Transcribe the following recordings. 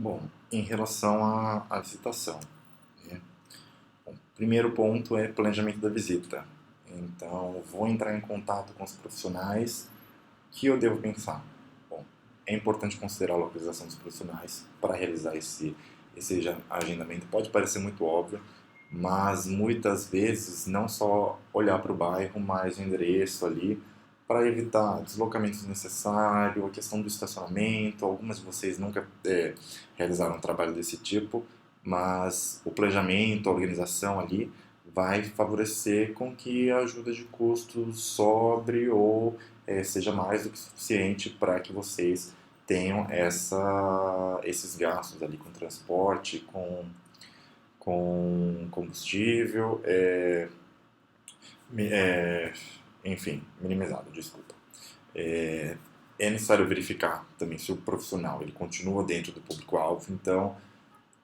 Bom, em relação à visitação, né? Bom, primeiro ponto é planejamento da visita. Então, vou entrar em contato com os profissionais que eu devo pensar. Bom, é importante considerar a localização dos profissionais para realizar esse agendamento. Pode parecer muito óbvio, mas muitas vezes não só olhar para o bairro, mas o endereço ali, para evitar deslocamentos desnecessários, a questão do estacionamento. Algumas de vocês nunca realizaram um trabalho desse tipo, mas o planejamento, a organização ali vai favorecer com que a ajuda de custos sobre ou seja mais do que suficiente para que vocês tenham esses gastos ali com transporte, com combustível, é, enfim, minimizado, desculpa. É, é necessário verificar também se o profissional ele continua dentro do público-alvo, então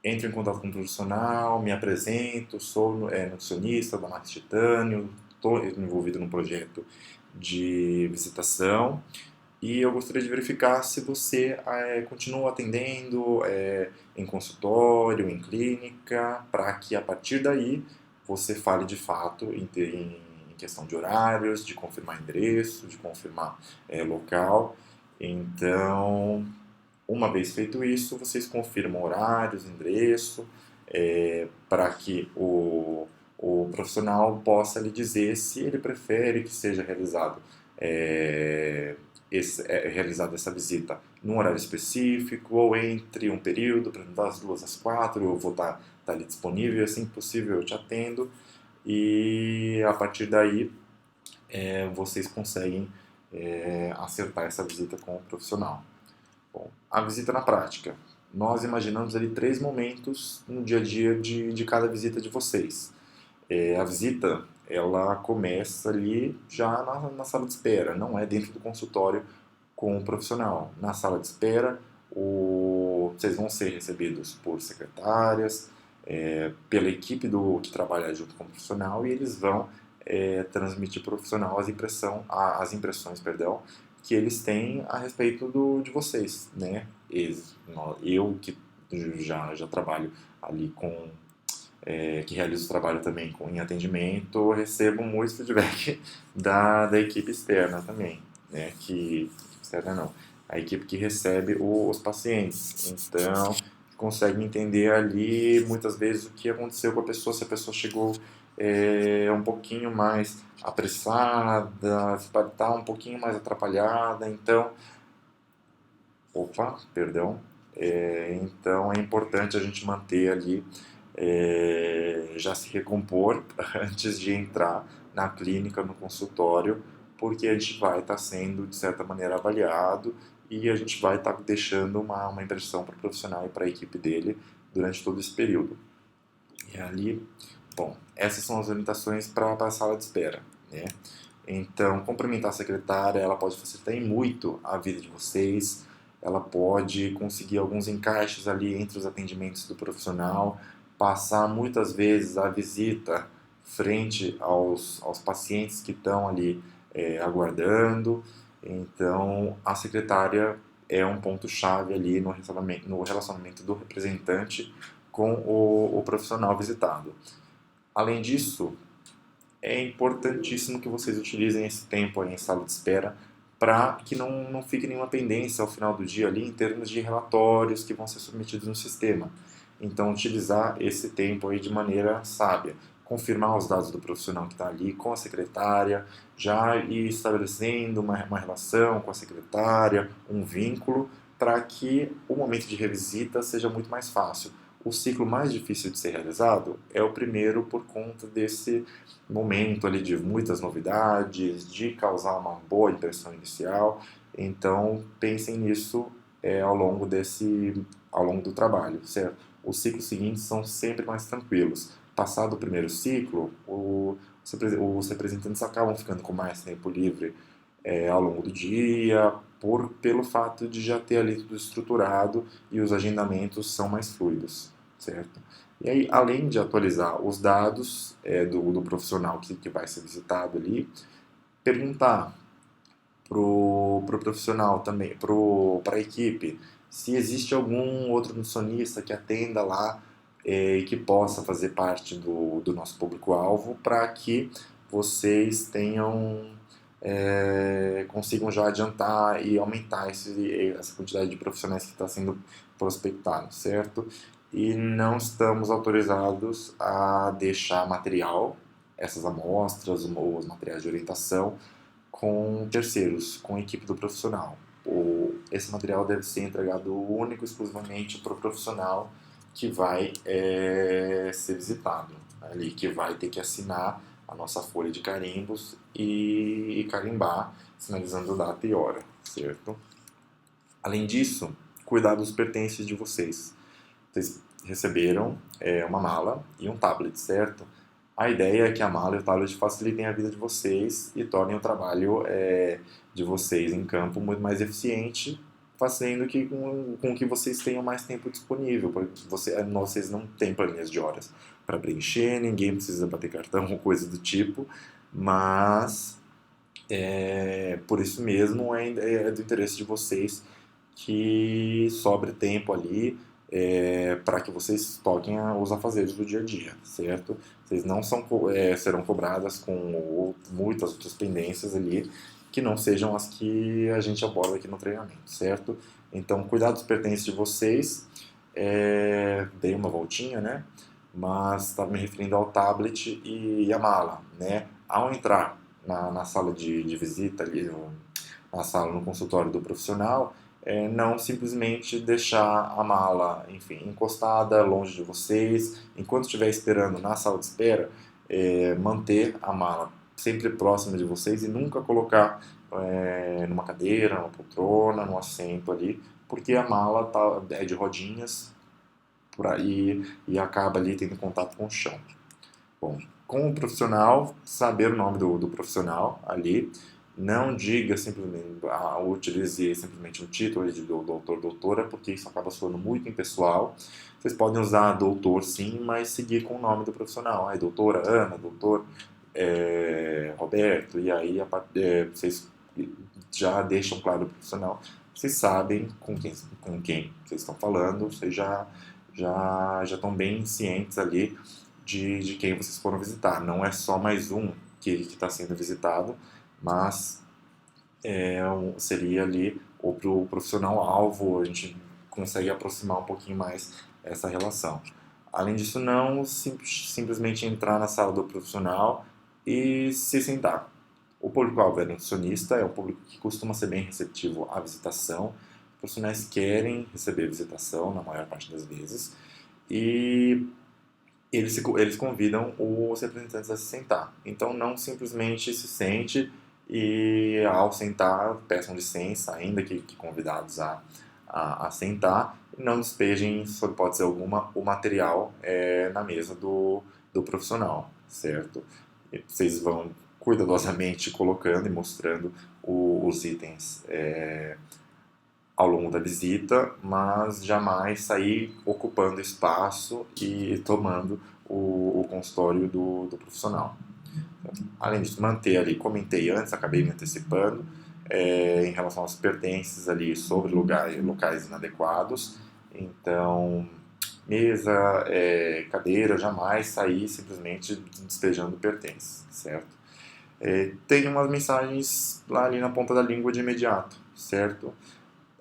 entro em contato com o profissional, me apresento, sou nutricionista da Max Titânio, estou envolvido num projeto de visitação e eu gostaria de verificar se você continua atendendo em consultório, em clínica, para que a partir daí você fale de fato em questão de horários, de confirmar endereço, de confirmar local. Então, uma vez feito isso, vocês confirmam horários, endereço, para que o profissional possa lhe dizer se ele prefere que seja é, realizada essa visita num horário específico ou entre um período, por exemplo, das 2 às 4, eu vou estar ali disponível, e assim que possível eu te atendo e a partir daí vocês conseguem acertar essa visita com o profissional. Bom, a visita na prática. Nós imaginamos ali 3 momentos no dia a dia de cada visita de vocês. A visita, ela começa ali já na sala de espera, não é dentro do consultório com o profissional. Na sala de espera, vocês vão ser recebidos por secretárias, pela equipe que trabalha junto com o profissional e eles vão transmitir para o profissional as impressões, perdão, que eles têm a respeito de vocês, né? Eu que já trabalho ali que realizo o trabalho também em atendimento, recebo muito feedback da equipe externa também, né? Externa não, a equipe que recebe os pacientes. Então, consegue entender ali muitas vezes o que aconteceu com a pessoa, se a pessoa chegou um pouquinho mais apressada, se está um pouquinho mais atrapalhada. Então, opa, perdão. Então é importante a gente manter ali, já se recompor antes de entrar na clínica, no consultório, porque a gente vai estar sendo, de certa maneira, avaliado e a gente vai estar deixando uma impressão para o profissional e para a equipe dele durante todo esse período. E ali, bom, essas são as orientações para a sala de espera, né? Então, cumprimentar a secretária, ela pode facilitar muito a vida de vocês, ela pode conseguir alguns encaixes ali entre os atendimentos do profissional, passar muitas vezes a visita frente aos pacientes que estão ali aguardando. Então, a secretária é um ponto-chave ali no relacionamento do representante com o profissional visitado. Além disso, é importantíssimo que vocês utilizem esse tempo aí em sala de espera para que não fique nenhuma pendência ao final do dia ali em termos de relatórios que vão ser submetidos no sistema. Então, utilizar esse tempo aí de maneira sábia. Confirmar os dados do profissional que está ali com a secretária, já ir estabelecendo uma relação com a secretária, um vínculo, para que o momento de revisita seja muito mais fácil. O ciclo mais difícil de ser realizado é o primeiro por conta desse momento ali de muitas novidades, de causar uma boa impressão inicial. Então pensem nisso ao longo do trabalho, certo? Os ciclos seguintes são sempre mais tranquilos. Passado o primeiro ciclo, os representantes acabam ficando com mais tempo livre ao longo do dia, pelo fato de já ter ali tudo estruturado e os agendamentos são mais fluidos, certo? E aí, além de atualizar os dados do profissional que vai ser visitado ali, perguntar pro profissional também, para a equipe, se existe algum outro nutricionista que atenda lá e que possa fazer parte do nosso público-alvo para que vocês consigam já adiantar e aumentar essa quantidade de profissionais que está sendo prospectado, certo? E não estamos autorizados a deixar material, essas amostras ou os materiais de orientação, com terceiros, com a equipe do profissional. Esse material deve ser entregado único e exclusivamente para o profissional que vai ser visitado, ali, que vai ter que assinar a nossa folha de carimbos e carimbar, sinalizando data e hora, certo? Além disso, cuidar dos pertences de vocês. Vocês receberam uma mala e um tablet, certo? A ideia é que a mala e o tablet facilitem a vida de vocês e tornem o trabalho de vocês em campo muito mais eficiente, fazendo que com que vocês tenham mais tempo disponível, porque vocês não têm planilhas de horas para preencher, ninguém precisa bater cartão ou coisa do tipo, mas por isso mesmo é do interesse de vocês que sobre tempo ali para que vocês toquem os afazeres do dia a dia, certo? Vocês não serão cobradas com muitas outras pendências ali que não sejam as que a gente aborda aqui no treinamento, certo? Então, cuidar dos pertences de vocês, dei uma voltinha, né? Mas estava me referindo ao tablet e a mala, né? Ao entrar na sala de visita ali, na sala, no consultório do profissional, não simplesmente deixar a mala, enfim, encostada longe de vocês, enquanto estiver esperando na sala de espera, manter a mala sempre próxima de vocês e nunca colocar numa cadeira, numa poltrona, num assento ali, porque a mala é de rodinhas por aí e acaba ali tendo contato com o chão. Bom, com o profissional, saber o nome do profissional ali, não diga simplesmente, utilize simplesmente um título de doutor, doutora, porque isso acaba soando muito impessoal. Vocês podem usar doutor sim, mas seguir com o nome do profissional. Aí, doutora Ana, doutor Roberto, e aí vocês já deixam claro o profissional. Vocês sabem com quem vocês estão falando, vocês já estão bem cientes ali de quem vocês foram visitar. Não é só mais um que está sendo visitado, mas seria ali o profissional-alvo, a gente consegue aproximar um pouquinho mais essa relação. Além disso, não simplesmente entrar na sala do profissional e se sentar. O público-alvo é nutricionista, é um público que costuma ser bem receptivo à visitação. Os profissionais querem receber visitação na maior parte das vezes e eles convidam os representantes a se sentar. Então, não simplesmente se sente e, ao sentar, peçam licença, ainda que convidados a sentar, e não despejem, sob hipótese alguma, o material na mesa do profissional, certo? E vocês vão cuidadosamente colocando e mostrando os itens ao longo da visita, mas jamais sair ocupando espaço e tomando o consultório do profissional. Além disso, manter ali, comentei antes, acabei me antecipando, em relação aos pertences ali sobre locais inadequados. Então, mesa, cadeira, jamais sair simplesmente despejando pertences, certo? Tem umas mensagens lá ali na ponta da língua de imediato, certo?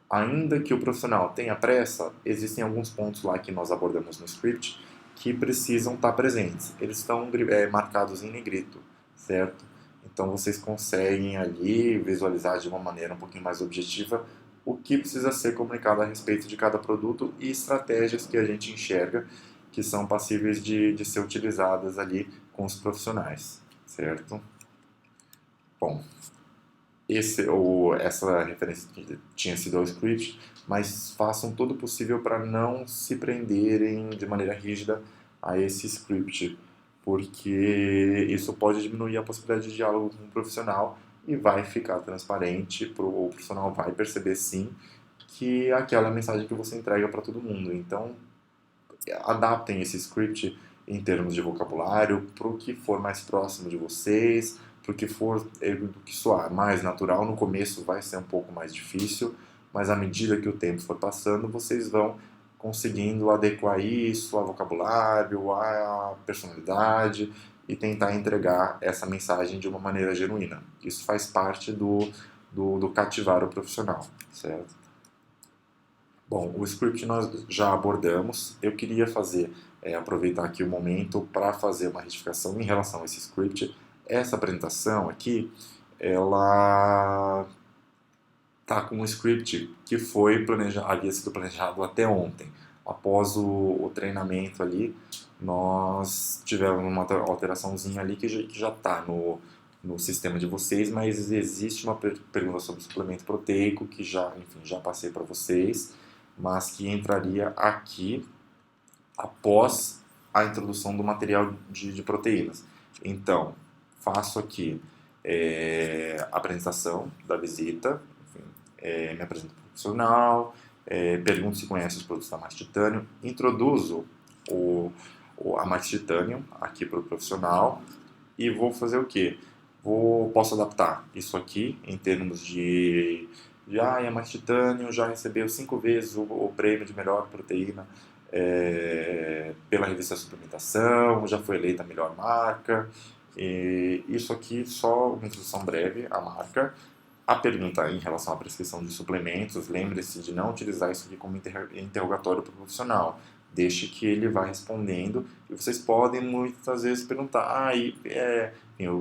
Ainda que o profissional tenha pressa, existem alguns pontos lá que nós abordamos no script que precisam estar presentes. Eles estão marcados em negrito, certo? Então vocês conseguem ali visualizar de uma maneira um pouquinho mais objetiva o que precisa ser comunicado a respeito de cada produto e estratégias que a gente enxerga que são passíveis de ser utilizadas ali com os profissionais, certo? Bom, essa referência tinha sido ao script, mas façam todo o possível para não se prenderem de maneira rígida a esse script, porque isso pode diminuir a possibilidade de diálogo com o profissional e vai ficar transparente, o profissional vai perceber sim que aquela é a mensagem que você entrega para todo mundo. Então, adaptem esse script em termos de vocabulário para o que for mais próximo de vocês, para o que for do que soar mais natural. No começo vai ser um pouco mais difícil, mas à medida que o tempo for passando, vocês vão conseguindo adequar isso ao vocabulário, à personalidade e tentar entregar essa mensagem de uma maneira genuína. Isso faz parte do cativar o profissional, certo? Bom, o script nós já abordamos. Eu queria aproveitar aqui o momento para fazer uma retificação em relação a esse script. Essa apresentação aqui, ela tá com um script que foi planejado, havia sido planejado até ontem. Após o treinamento ali, nós tivemos uma alteraçãozinha ali que já está no sistema de vocês, mas existe uma pergunta sobre suplemento proteico que já passei para vocês, mas que entraria aqui após a introdução do material de proteínas. Então, faço aqui a apresentação da visita, me apresento profissional, pergunto se conhece os produtos da Max Titanium, introduzo a Max Titanium aqui para o profissional e vou fazer o quê? Posso adaptar isso aqui em termos a Max Titanium já recebeu 5 vezes o prêmio de melhor proteína pela revista Suplementação, já foi eleita a melhor marca. E isso aqui só uma introdução breve à marca. A pergunta em relação à prescrição de suplementos, lembre-se de não utilizar isso aqui como interrogatório para o profissional. Deixe que ele vá respondendo e vocês podem muitas vezes perguntar,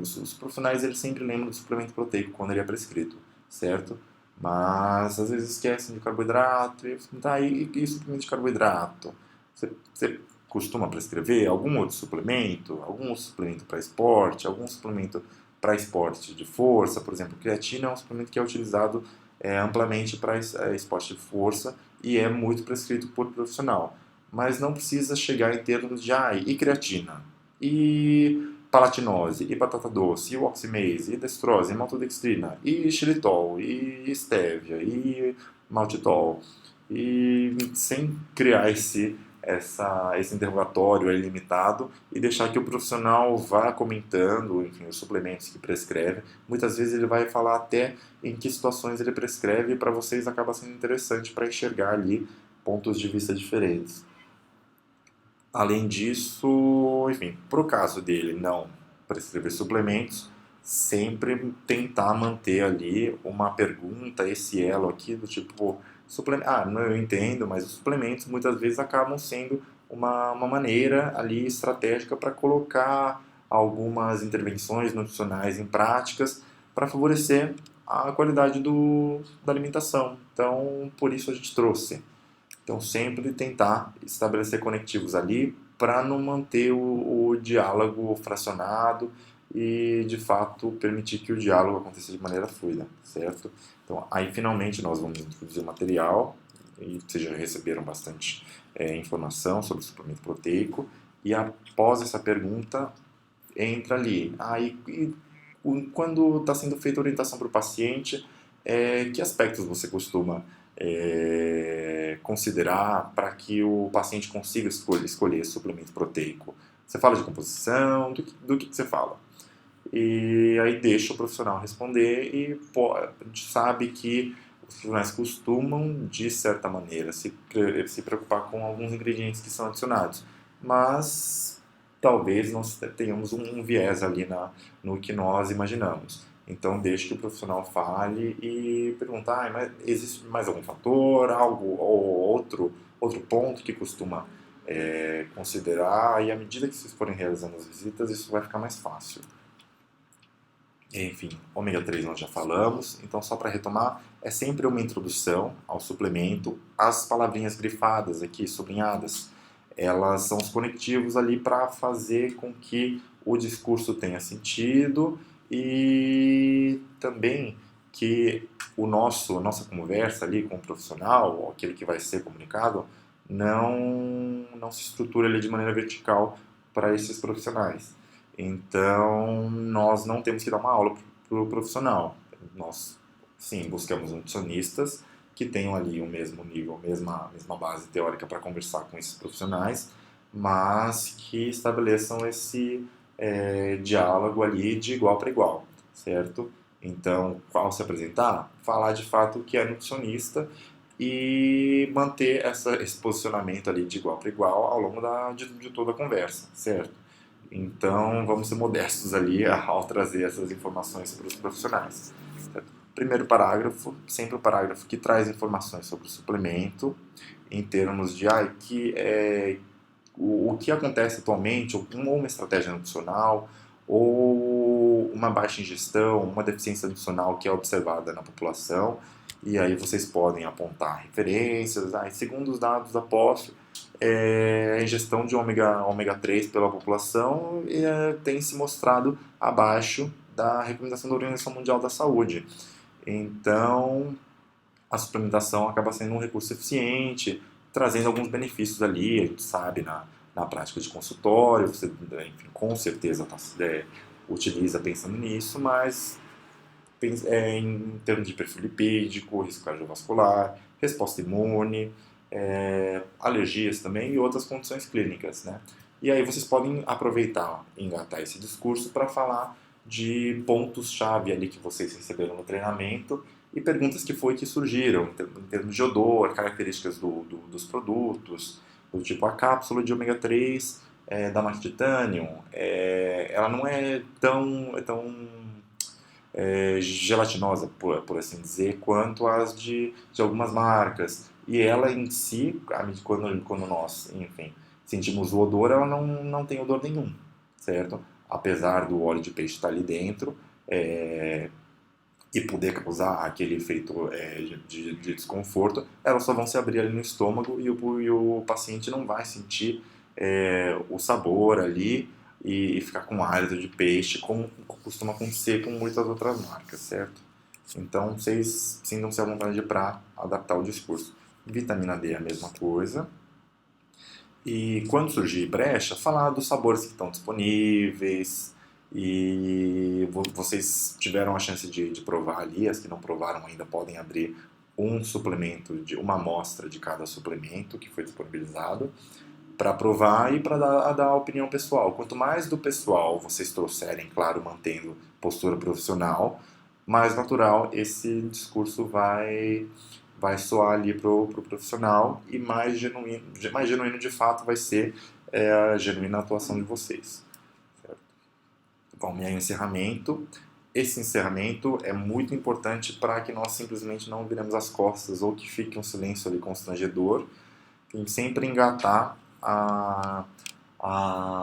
os profissionais eles sempre lembram do suplemento proteico quando ele é prescrito, certo? Mas às vezes esquecem de carboidrato e suplemento de carboidrato? Você costuma prescrever algum outro suplemento? Algum suplemento para esporte? Algum suplemento para esporte de força? Por exemplo, creatina é um suplemento que é utilizado amplamente para esporte de força e é muito prescrito por profissional. Mas não precisa chegar em termos de e creatina, e palatinose, e batata doce, e oximase, e destrose, e maltodextrina, e xilitol, e stevia, e maltitol, e sem criar esse interrogatório ilimitado e deixar que o profissional vá comentando, enfim, os suplementos que prescreve. Muitas vezes ele vai falar até em que situações ele prescreve e para vocês acaba sendo interessante para enxergar ali pontos de vista diferentes. Além disso, enfim, para o caso dele não prescrever suplementos, sempre tentar manter ali uma pergunta, esse elo aqui do tipo, não, eu entendo, mas os suplementos muitas vezes acabam sendo uma maneira ali estratégica para colocar algumas intervenções nutricionais em práticas para favorecer a qualidade da alimentação. Então, por isso a gente trouxe. Então, sempre tentar estabelecer conectivos ali para não manter o diálogo fracionado e, de fato, permitir que o diálogo aconteça de maneira fluida, certo? Então, aí, finalmente, nós vamos introduzir o material e vocês já receberam bastante informação sobre o suplemento proteico e, após essa pergunta, entra ali. Quando está sendo feita a orientação para o paciente, que aspectos você costuma considerar para que o paciente consiga escolher suplemento proteico? Você fala de composição, do que você fala? E aí deixa o profissional responder e a gente sabe que os profissionais costumam, de certa maneira, se preocupar com alguns ingredientes que são adicionados, mas talvez nós tenhamos um viés ali no que nós imaginamos. Então deixe que o profissional fale e perguntar, mas existe mais algum fator, algo ou outro ponto que costuma considerar, e à medida que vocês forem realizando as visitas, isso vai ficar mais fácil. Enfim, ômega 3 nós já falamos, então só para retomar, é sempre uma introdução ao suplemento, as palavrinhas grifadas aqui, sublinhadas, elas são os conectivos ali para fazer com que o discurso tenha sentido e também que a nossa conversa ali com o profissional, aquele que vai ser comunicado, não se estrutura ali de maneira vertical para esses profissionais. Então, nós não temos que dar uma aula para o profissional. Nós, sim, buscamos nutricionistas que tenham ali o mesmo nível, a mesma base teórica para conversar com esses profissionais, mas que estabeleçam esse diálogo ali de igual para igual, certo? Então, ao se apresentar, falar de fato que é nutricionista e manter esse posicionamento ali de igual para igual ao longo de toda a conversa, certo? Então, vamos ser modestos ali ao trazer essas informações para os profissionais. Certo? Primeiro parágrafo, sempre o parágrafo que traz informações sobre o suplemento, em termos de o que acontece atualmente, ou uma estratégia nutricional, ou uma baixa ingestão, uma deficiência nutricional que é observada na população, e aí vocês podem apontar referências. Segundo os dados da POF, a ingestão de ômega 3 pela população tem se mostrado abaixo da recomendação da Organização Mundial da Saúde. Então, a suplementação acaba sendo um recurso eficiente, trazendo alguns benefícios ali, a gente sabe, na prática de consultório, você, enfim, com certeza utiliza pensando nisso, mas em termos de perfil lipídico, risco cardiovascular, resposta imune, alergias também e outras condições clínicas, né? E aí vocês podem aproveitar, engatar esse discurso para falar de pontos-chave ali que vocês receberam no treinamento e perguntas que surgiram em termos de odor, características dos produtos, do tipo a cápsula de ômega 3 da Max Titanium, ela não é tão gelatinosa, por assim dizer, quanto as de algumas marcas. E ela em si, quando nós, enfim, sentimos o odor, ela não tem odor nenhum, certo? Apesar do óleo de peixe estar ali dentro e poder causar aquele efeito de desconforto, elas só vão se abrir ali no estômago e o paciente não vai sentir o sabor ali e ficar com hálito de peixe, como costuma acontecer com muitas outras marcas, certo? Então, vocês sintam-se à vontade para adaptar o discurso. Vitamina D é a mesma coisa. E quando surgir brecha, falar dos sabores que estão disponíveis e vocês tiveram a chance de provar ali, as que não provaram ainda podem abrir um suplemento, uma amostra de cada suplemento que foi disponibilizado para provar e para dar a opinião pessoal. Quanto mais do pessoal vocês trouxerem, claro, mantendo postura profissional, mais natural esse discurso vai soar ali pro profissional e mais genuíno de fato vai ser a genuína atuação de vocês. Certo? Bom, e aí o encerramento. Esse encerramento é muito importante para que nós simplesmente não viremos as costas ou que fique um silêncio ali constrangedor. Tem que sempre engatar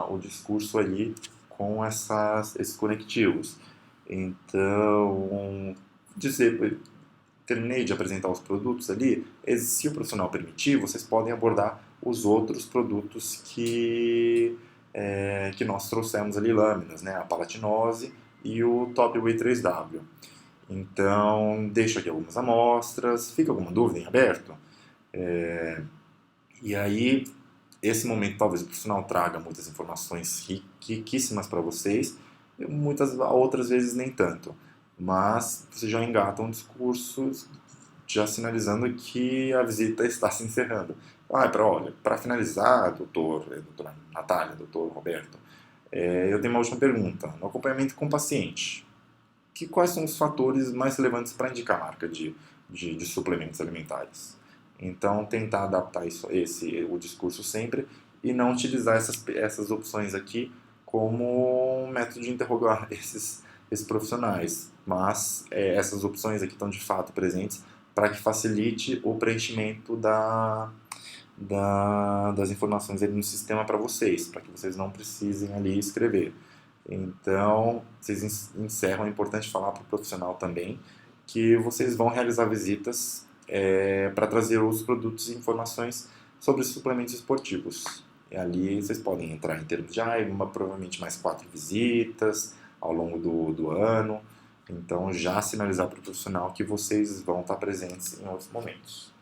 o discurso ali com esses conectivos. Então, terminei de apresentar os produtos ali, se o profissional permitir, vocês podem abordar os outros produtos que nós trouxemos ali, lâminas, né? A palatinose e o Top Whey 3W. Então, deixo aqui algumas amostras, fica alguma dúvida em aberto? E aí, esse momento talvez o profissional traga muitas informações riquíssimas para vocês, e muitas outras vezes nem tanto. Mas você já engata um discurso já sinalizando que a visita está se encerrando. Olha, para finalizar, doutora Natália, doutor Roberto, eu tenho uma última pergunta. No acompanhamento com o paciente, quais são os fatores mais relevantes para indicar a marca de suplementos alimentares? Então, tentar adaptar o discurso sempre e não utilizar essas opções aqui como um método de interrogar esses profissionais. Mas essas opções aqui estão de fato presentes para que facilite o preenchimento das informações ali no sistema para vocês, para que vocês não precisem ali escrever. Então, vocês encerram, é importante falar para o profissional também que vocês vão realizar visitas para trazer os produtos e informações sobre os suplementos esportivos. E ali vocês podem entrar em termos de provavelmente mais 4 visitas ao longo do ano. Então já sinalizar para o profissional que vocês vão estar presentes em outros momentos.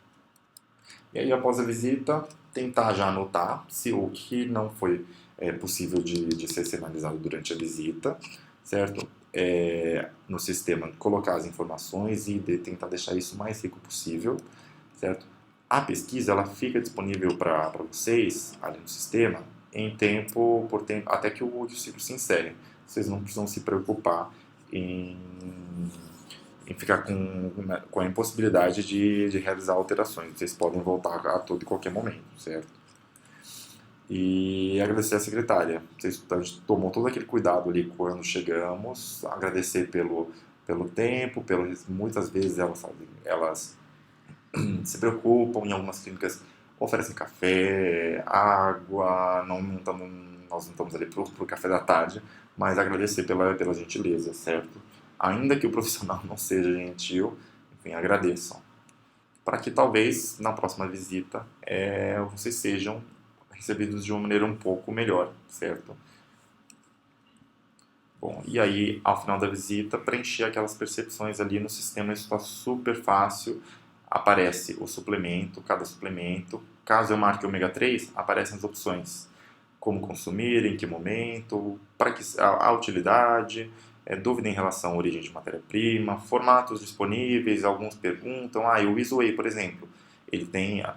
E aí após a visita, tentar já anotar se o que não foi possível de ser sinalizado durante a visita, certo? No sistema, colocar as informações e tentar deixar isso o mais rico possível, certo? A pesquisa ela fica disponível para vocês ali no sistema em por tempo, até que o ciclo se encerre. Vocês não precisam se preocupar em, em ficar com a impossibilidade de realizar alterações. Vocês podem voltar a todo e qualquer momento, certo? E agradecer à secretária. A gente tomou todo aquele cuidado ali quando chegamos, agradecer pelo tempo, muitas vezes elas se preocupam, em algumas clínicas oferecem café, água, nós não estamos ali para o café da tarde, mas agradecer pela gentileza, certo? Ainda que o profissional não seja gentil, enfim, agradeçam. Para que talvez na próxima visita vocês sejam recebidos de uma maneira um pouco melhor, certo? Bom, e aí, ao final da visita, preencher aquelas percepções ali no sistema, isso está super fácil. Aparece o suplemento, cada suplemento. Caso eu marque ômega 3, aparecem as opções. Como consumir, em que momento, para que a utilidade, dúvida em relação à origem de matéria-prima, formatos disponíveis, alguns perguntam, o Isoway, por exemplo,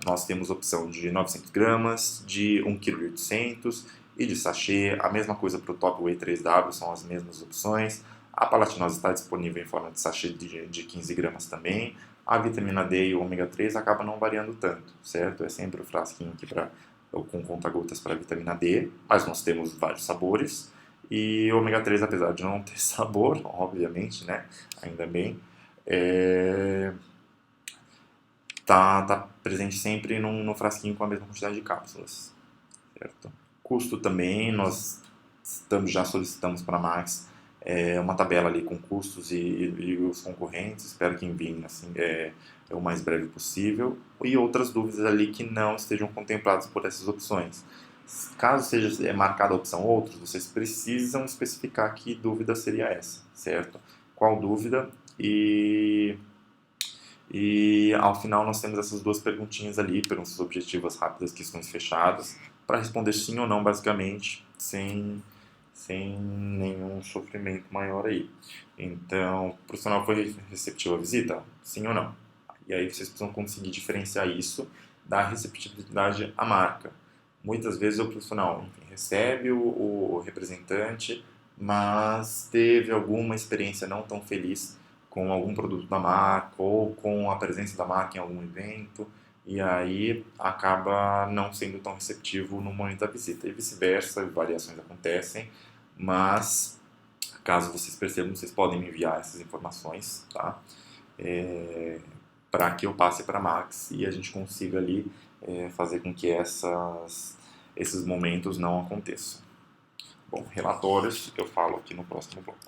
nós temos opção de 900 gramas, de 1,8 kg e de sachê, a mesma coisa para o Top Whey 3W, são as mesmas opções. A palatinose está disponível em forma de sachê de 15 gramas também. A vitamina D e o ômega 3 acaba não variando tanto, certo? É sempre o frasquinho aqui com conta-gotas para vitamina D, mas nós temos vários sabores. E o ômega 3, apesar de não ter sabor, obviamente, né? Ainda bem, tá presente sempre no frasquinho com a mesma quantidade de cápsulas, certo? Custo também, nós já solicitamos para a Max uma tabela ali com custos e os concorrentes, espero que enviem assim, o mais breve possível, e outras dúvidas ali que não estejam contempladas por essas opções. Caso seja marcada a opção outros, vocês precisam especificar que dúvida seria essa, certo? Qual dúvida e ao final nós temos essas duas perguntinhas ali, perguntas objetivas rápidas, questões fechadas, para responder sim ou não, basicamente, sem nenhum sofrimento maior aí. Então, o profissional foi receptivo à visita? Sim ou não? E aí vocês precisam conseguir diferenciar isso da receptividade à marca. Muitas vezes o profissional, enfim, recebe o representante, mas teve alguma experiência não tão feliz com algum produto da marca ou com a presença da marca em algum evento, e aí acaba não sendo tão receptivo no momento da visita. E vice-versa, variações acontecem, mas caso vocês percebam, vocês podem me enviar essas informações, tá? Para que eu passe para a Max e a gente consiga ali fazer com que esses momentos não aconteçam. Bom, relatórios eu falo aqui no próximo bloco.